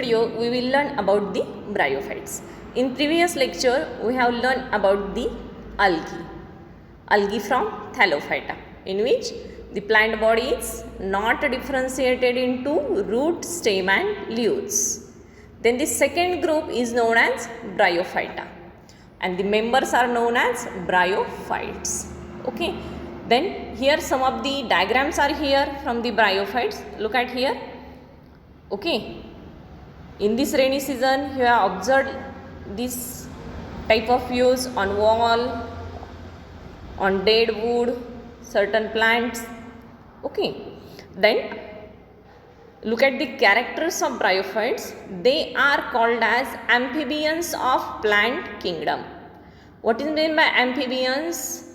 video we will learn about the bryophytes. In previous lecture we have learned about the algae from Thallophyta, in which the plant body is not differentiated into root, stem and leaves. Then the second group is known as Bryophyta and the members are known as bryophytes. Okay. Then here some of the diagrams are here from the bryophytes. Look at here. Okay. In this rainy season you have observed this type of views on wall, on dead wood, certain plants. Okay. Then look at the characters of bryophytes. They are called as amphibians of plant kingdom. What is meant by amphibians?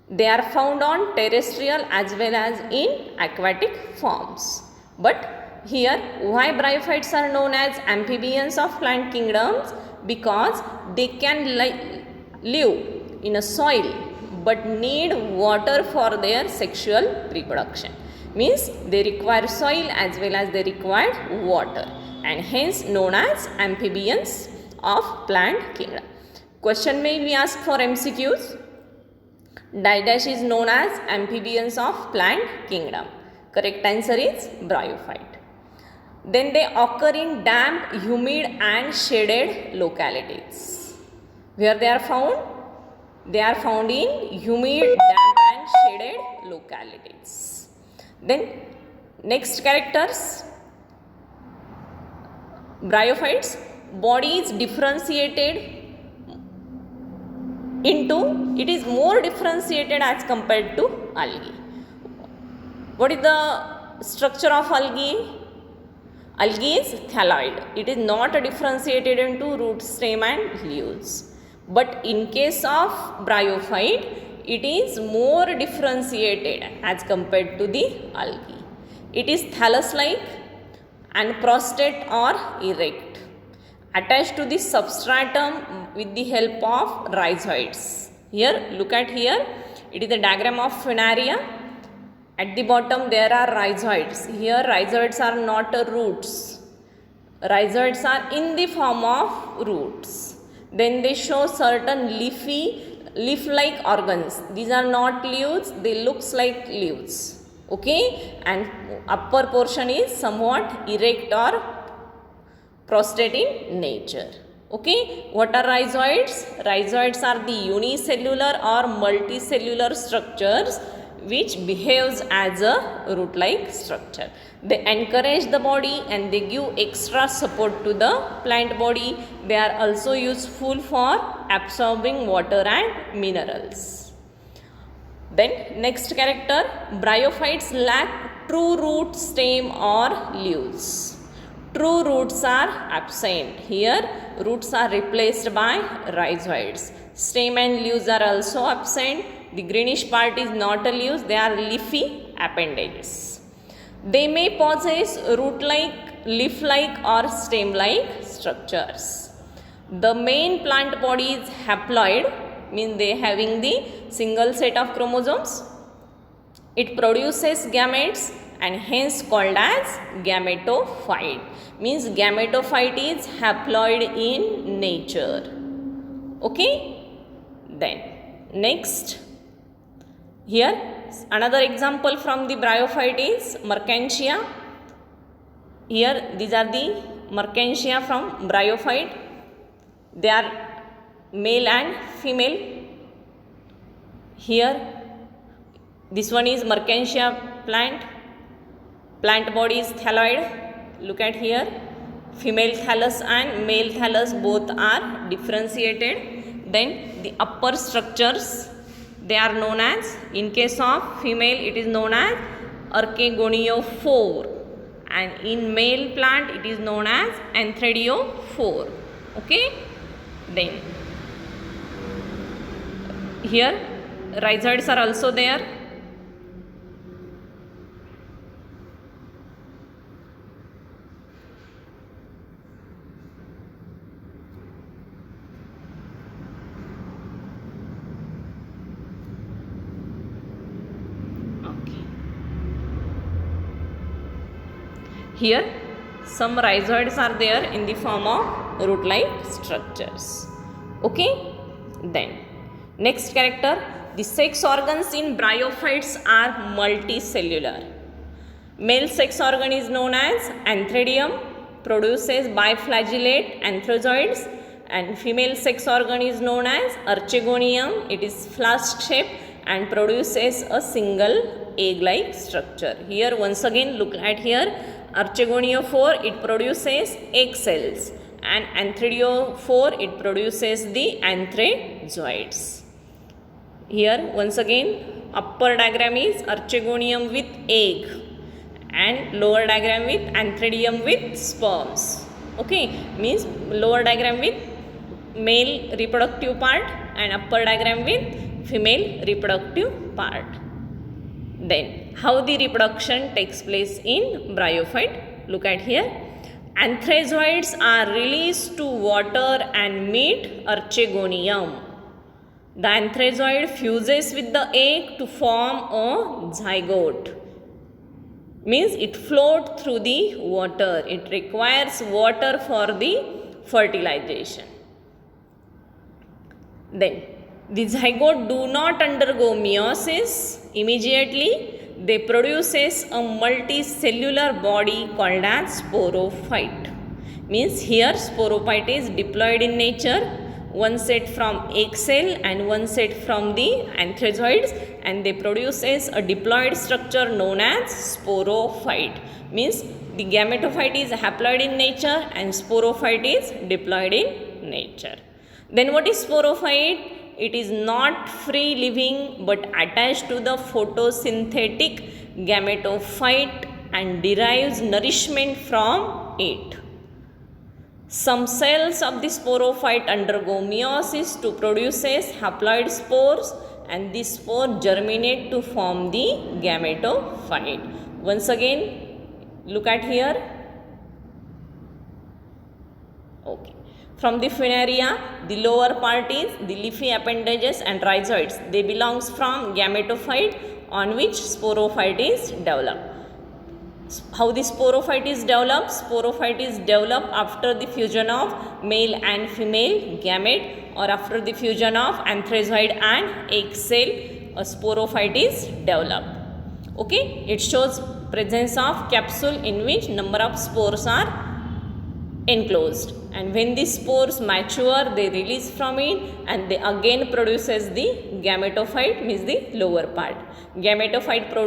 They are found on terrestrial as well as in aquatic forms. But here why bryophytes are known as amphibians of plant kingdoms? Because they can live in a soil but need water for their sexual reproduction. Means they require soil as well as they require water, and hence known as amphibians of plant kingdom. Question may be asked for MCQs. Dash is known as amphibians of plant kingdom. Correct answer is bryophyte. Then they occur in damp, humid and shaded localities. Where they are found? They are found in humid, damp and shaded localities. Then next characters. Bryophytes body is differentiated into, it is more differentiated as compared to algae. What is the structure of algae? Algae is thalloid. It is not differentiated into root, stem and leaves. But in case of bryophyte, it is more differentiated as compared to the algae. It is thallus-like and prostrate or erect, attached to the substratum with the help of rhizoids. Here, look at here, it is a diagram of Funaria. At the bottom there are rhizoids. Here rhizoids are not roots. Rhizoids are in the form of roots. Then they show certain leaf-like organs. These are not leaves, they looks like leaves. Okay, and upper portion is somewhat erect or prostrate in nature. Okay, what are rhizoids? Rhizoids are the unicellular or multicellular structures which behaves as a root-like structure. They encourage the body and they give extra support to the plant body. They are also useful for absorbing water and minerals. Then next character, bryophytes lack true root, stem or leaves. True roots are absent. Here roots are replaced by rhizoids. Stem and leaves are also absent. The greenish part is not a leaves, they are leafy appendages. They may possess root-like, leaf-like or stem-like structures. The main plant body is haploid, means they having the single set of chromosomes. It produces gametes and hence called as gametophyte. Means gametophyte is haploid in nature. Okay. Then next, here another example from the bryophyte is Mercantia. Here these are the Mercantia from bryophyte. They are male and female. Here this one is Mercantia plant. Plant body is thalloid. Look at here. Female thallus and male thallus both are differentiated. Then the upper structures, they are known as, in case of female it is known as archegoniophore and in male plant it is known as anthradiophore. Okay. Then here rhizoids are also there. Here some rhizoids are there in the form of root-like structures. Okay, then next character, the sex organs in bryophytes are multicellular. Male sex organ is known as antheridium, produces biflagellate antherozoids, and female sex organ is known as archegonium. It is flask shaped and produces a single egg-like structure. Here once again look at here, archegoniophore, it produces egg cells, and antheridophore, it produces the antherozoids. Here once again upper diagram is archegonium with egg and lower diagram with antheridium with sperms. Okay, means lower diagram with male reproductive part and upper diagram with female reproductive part. Then how the reproduction takes place in bryophyte, look at here. Antherozoids are released to water and meet archegonium. The antherozoid fuses with the egg to form a zygote. Means it floats through the water. It requires water for the fertilization. Then the zygote do not undergo meiosis immediately. They produces a multicellular body called as sporophyte. Means here sporophyte is diploid in nature. One set from egg cell and one set from the antherozoids, and they produces a diploid structure known as sporophyte. Means the gametophyte is haploid in nature and sporophyte is diploid in nature. Then what is sporophyte? It is not free living but attached to the photosynthetic gametophyte and derives nourishment from it. Some cells of the sporophyte undergo meiosis to produce haploid spores, and these spores germinate to form the gametophyte. Once again look at here. Okay. From the funaria, the lower part is the leafy appendages and rhizoids. They belongs from gametophyte on which sporophyte is developed. How the sporophyte is developed? Sporophyte is developed after the fusion of male and female gamete, or after the fusion of antherozoid and egg cell, a sporophyte is developed. Okay, it shows presence of capsule in which number of spores are enclosed, and when the spores mature they release from it and they again produces the gametophyte, means the lower part. Gametophyte produces